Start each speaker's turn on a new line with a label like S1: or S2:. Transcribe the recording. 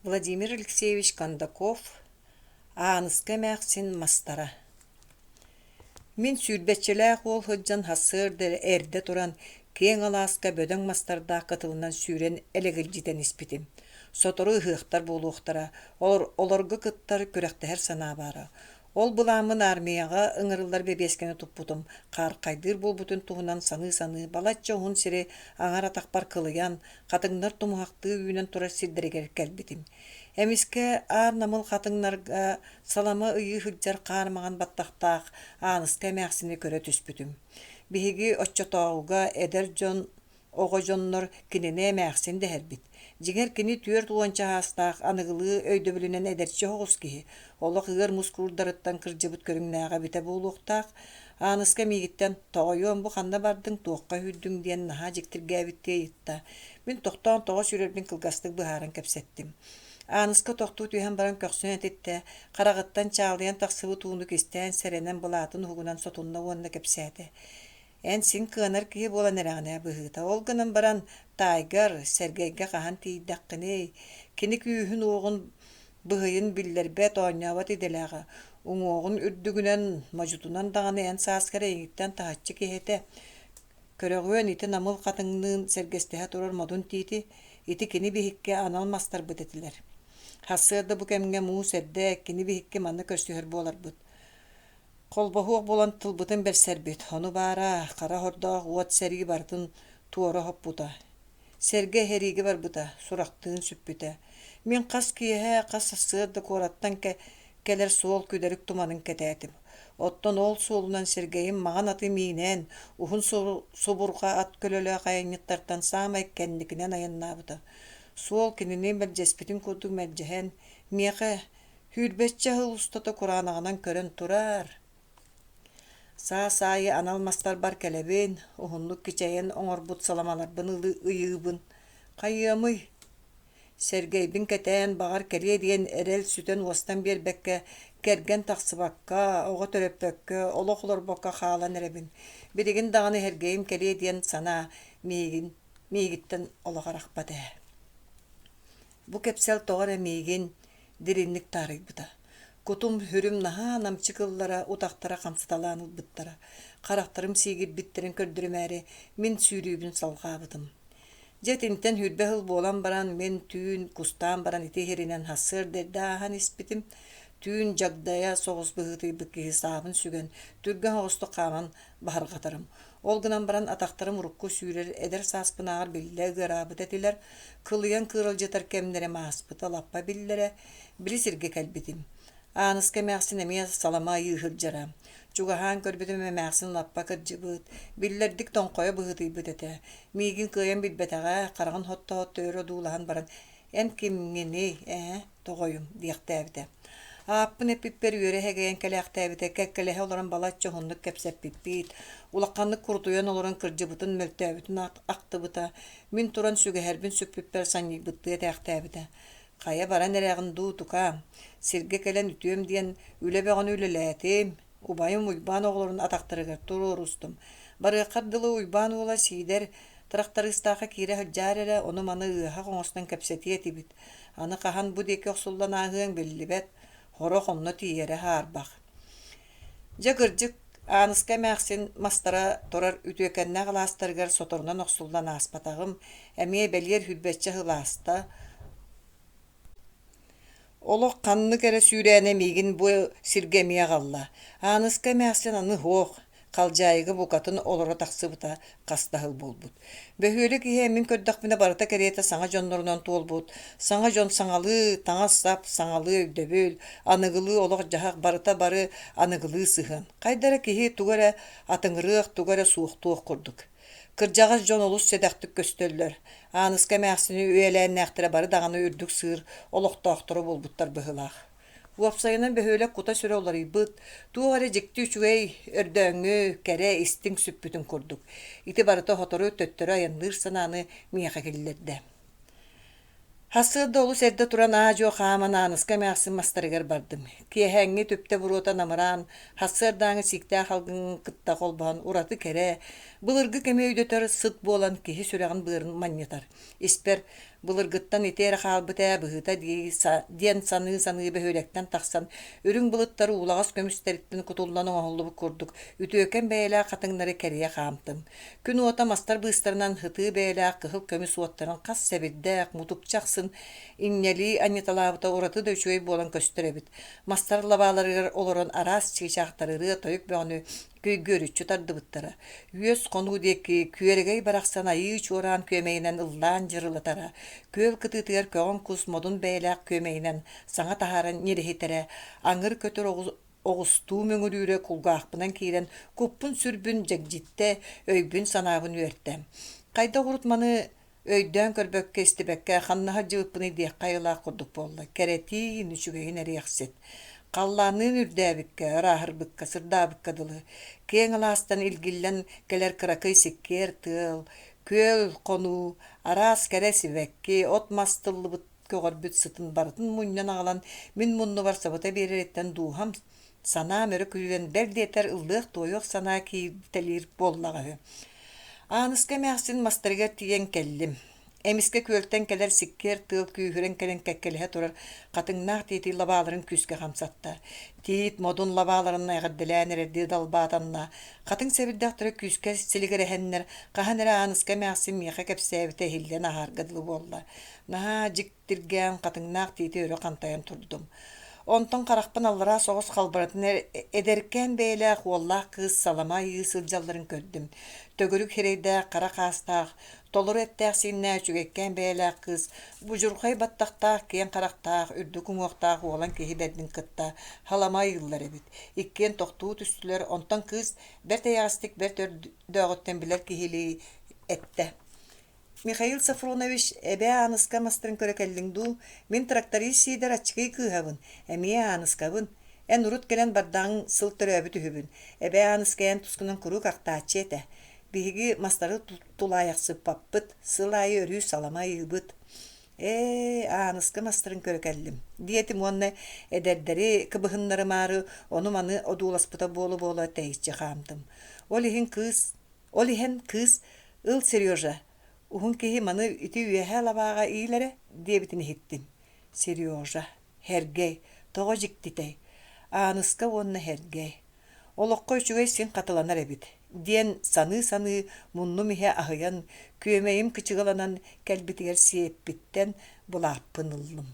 S1: Владимир Алексеевич Кондаков, Аныска мәхсин мастара. Мин сүйрбетчеләк ол хөджан хасырдыр әрді туран кең аласка бөдөң мастарда кытылынан сүйрен элегилжитен испитим. Сотору ыхыктар болуқтара, олорғы кыттар көрәктәһәр сана бара. Ол буламын армияға ыңырылдар бебескені туппутум, қар қайдыр болбутун туһунан саны балачча hun сире аңар атақпар кылыян, қатыңнар тумуақты үйінен тура сиддерегер кәлбитим. Әміске ар намыл қатыңнарға салама ыйы хүджар қармаған баттақтақ аныска мәқсіні көрі түспүтім. Биһиги отчотоғуға эдер жон оғы жоннор кинене мәқсін дәһәрбит. Жигер кини түөр туонча хастаах аныгылыы өйдөбүлүнен эдерчи хоҕус киһи. Олох ыгар мускулдарыттан кырдьыбыт көрүҥнээҕэ бите буолуохтаах, ааныска миигиттен тоҕойуом бу ханна бардыҥ туохха хүрдүҥ диэн наһаа дьиктиргээбиттээ ыйытта. Мин тохтоон тоҕо сүрэрбин кылгастык быһааран кэпсэттим. Аныска тохтуу түһэн баран көхсүн этитте, харагыттан чаалыйан тахсыбы тууну кистээн сэрэнэн былаатын уһугунан сотунна уонна кэпсээте. Эн син кыанар киһи буолан эрэҕинэ быһыыта. Ол гынан баран Тайгар Сергейге хаһан тиийдäххини, кини күүһүн уоҕун быһыйын биллэрбэт оонньообот иделээҕэ, уҥуоҕун үрдүгүнэн мажутунан даҕаны эн сааскара иҥиттэн таһаччы киһитэ. Көрөҕүөн ити намыл хатыҥныын сэргэстэһэ турар модун тиити, ити кини биһикке анал мастарбыт этилэр. Хассыарда бу кэмҥэ муу сэрдэ кини биһикке манна көрсүһөр буоларбыт. Холбоһуох болан тылбытын берсэрбит, ону баара хара хордоох уот сэрии бартын туора хоппута. Серге хериги барбыта, сурахтыын сүппүтэ. Мин хас киэһэ хас сассыарда куораттан келер суол күдэрик туманын кэтээти. Оттон ол суолунан Сергейим маҕан аты миинэн, ухун собурга ат көлөлөө хайаññыттартан саамай кэнникинэн айаннаабыта. Суол кинини мэлдьэспитин курдук мэлдьэһэн, миэхэ хүрбэччэ хыл устата кураанаҕынан көрөн турар. Саа-саайы анал мастар бар кэлэбин, ухунлук кичэйэн оҥорбут саламаларбын ыйыыбын. Хайыамый. Сергейбин кэтээн баҕар кэлиэ диэн эрэл сүтэн уостан биэрбэккэ кэргэн тахсыбакка, оҕо төрөппөккө, олох олорбокка хаалан эрэбин. Билигин даҕаны Сергейим кэлиэ диэн санаа миигиттэн олоҕарахпат ээ. Бу кэпсэл тоҕор эмиигин диринник таарыйбыта. Кутум хүрүм наһаа намчы кыллара утахтара хамсыталаанылбыттара. Харахтарым сиигирбиттерин көрдүрүмээри мин сүүрүүбүн салгаабытым. Жетинтен хүрбэ хыл буолан баран мен түүн кустаан баран ити херинен хассыр дердаахан испитим. Түүн жагдая соҕус быһытыйбыт киһи саабын сүгэн түргэн хоҕусту хааман баһарҕатарым. Ол гынан баран атахтарым урукку сүүрэр эдер сааспынааҕар биллэ ыараабыт этилэр, кылыйан кыыралдьытар кэмнэре мааспыта лаппа биллэре били сиргэ кэлбитим. Аныска мәхсин эмиэ салама ыйыһырдьара. Чугаһаан көрбүтүм эмээхсин лаппа кырдьыбыт, биллэрдик тоҥхойо быһытыйбыт этэ. Миигин кыайан билбэтэҕэ хараҕын хотто өөрө дуулаһан баран эн кимҥини тоҕойум диэхтээбитэ. Ааппын эппиппер үөрэ хэгэйэн кэлээхтээбитэ, кэккэлэһэ олорон балачча хуннук кэпсэппиппит, улакканнык курдуйан олорон кырдьыбытын мөлтөөбүтүн ахтыбыта, мин туран сүгэһэрбин сүппиппер санньыйбыттыы этээхтээбитэ. Хая баран эрэҕин дуу тука, сиргэ кэлэн үтүөм диэн үлэбэҕин үлэлээтим, убайым уйбаан оҕолорун атахтарыгар туруорустум. Барыаххар дылы уйбаан уола сиидэр тарахтарыыстааха киирэ хөдьаар эрэ ону маны ыаһа оҥостон кэпсэтиэ тибит. Аны хаһан бу диэки охсуллан ааһыаң биллибэт, хоро хомно тиийэрэ хаарбах. Дьэ кырдьык Аныска мәхсин мастара турар үтүөкэннэ алаастарыгар соторунан охсуллан ааспатаҕым, эмиэ бэлиэр хүрбэччэ хылааста, олох ханнык эрэ сүүрээне миигин бу сиргэмиэ галла. Аныска мәхсин аны хуох, халдьаайыгы букатын олоро тахсыбыта хастахыл болбут. Бөһүөлү киһи эмин көрдөхпүнэ барыта кэриэтэ саҥа дьоннорунан туолбут. Саҥа дьон саҥалыы, таҥа сап саҥалыы өйдөбүөл, аныгылыы олох дьаһак барыта бары аныгылыы сыһан. Хайдара киһи тугара атыҥырыах, тугара суохтуох курдук. Кырдьаҕас дьон олус сэдэхтик көстөллөр. Аныска мәхсини үөлээннээхтэрэ бары даҕаны үрдүк сыыр олохтоохтору болбуттар быһылаах. Уопсайынан бөһүөлэк кута сүрэ олорыйбыт, туох эрэ дьикти үчүгэй өрдөөҥҥү, кэрэ истиҥ сүппүтүн курдук. Ити барыта хотору төттөрү аянныыр санааны миэхэ киллэрдэ. Хассыырда олус эрдэ туран аажуо хааман Аныска мәхсин мастарыгар бардым. Киэһэҥҥи түптэ буруота намыраан, хассыырдааҥы сиктээх халгын кытта холбоһон ураты кэрэ, былыргы кэми өйдөтөр сыт буолан киһи сүрэҕин быарын манньытар. Испер Былыргыттан итер халбыта быһыта диен саны бөһөлектен тахсан үрүң булыттары улагас көмүстериттен кутуллан оңоллубу курдук. Үтөкөн бәйлә катыңнары кәрия хаамтым. Күн ота мастар быстарынан хыты бәйлә кыһыл көмүс уоттарын кас себиддәк мутукчаксын иннели аниталабыта ураты дөчөй болан көстөрөбүт. Мастар лабаларыгар олорон арас чыгачактарыры тойук бөөнү көйгөрүччү тардыбыттара. Үөс кону деки күөрегей бараксан айыы чуоран көмейинен ыллаан жырылатара. Көөл кытытыгар көҕөн кус модун бәйләк көмейинен саңа таһааран нерехитере. Аңыр көтөр оҕустуу мөҥүрүүрэ кулгаахпынан киирен куппун сүрбүн жагжитте өйбүн санаабын үөртэ. Кайда урутманы өйдөөн көрбөккө истибекке ханнаха жыыппыны диэкка айылаах курдук буолла. Кэрэти нүчүгэйин эриэхсит. Қалланын үрдәбікке, ырахырбыкка, сырдаабыкка дылы. Кең аластан илгиллен келер кыракый сиккер тыл, көл кону, арас кәрі сивекки, от мастыллыбыт көгөрбүт сытын бартын муньнан ағалан, мин мунну бар сабыта беререттен дуухам сана мөрі күлген бәрдетер ылдық тойоқ сана кейтелир боллағығы. Аныска мәхсин мастырға тиен келлим. Эмиске көлтен келер сиккер тыл күйхүрен келен кәккелеһе турар катыңнаах тиити лабааларын күскө хамсатта. Тиит модун лабааларын айгаддылаан эрерди далбаатанна. Катың себиддактыры күскө силигерехеннер каханера аныска мәхсин миэхэ кэпсээбите хиллен ахаргадылы буолла. Наха жиктирген катыңнаах тиити өрө кантайан турдум. Онтон карахпын аллара соғыс қалбыратын эдеркен бейлі хуоллах кыз салама сылжалларын көрдім. Төгөрүк херейді қара қастақ, толыр әттәқ синнә чүгеккен бейлі кыз, бұжырқай баттақтақ, кен қарақтақ, үрді күңоқтақ олан кехибердің кытта, халама йыллар эбит. Иккен тоқтуу түстілер, онтон кыз бәр тәяғыстик бәр төрдöögötten билер кехили әтті. Михаил Сафронович эбе аныска мастырын көрекеллиңду, мен тракторист сидер ачкый кыхабын, эмие аныскабын, эн урут келен бардағын сыл төрөбү түхүбүн, эбе аныскаян тускунан курук актаачы эте. Биһиги мастары тулаяқсып паппыт, сыл айы өрүү салама ыйыбыт. Аныска мастырын көрекеллим. Диетим онна эдердери кыбыхыннары мары, onu маны одууласпыта болу тәйісчі хаамтым. Ол ихен кыз, ыл Сережа, Ухун кеһи маны ити үэһэ лабааға иилэре диэбитин иһиттим. Сережа, хергей, тоҕо дьиктитэй.Ааныска уонна хергей. Олоққой үчүгэй син қатыланар эбит. Диэн саны муннум иһэ аһыйан, күөмэйим кычыгаланан кэлбитигэр сиэппиттэн булааппын ыллым.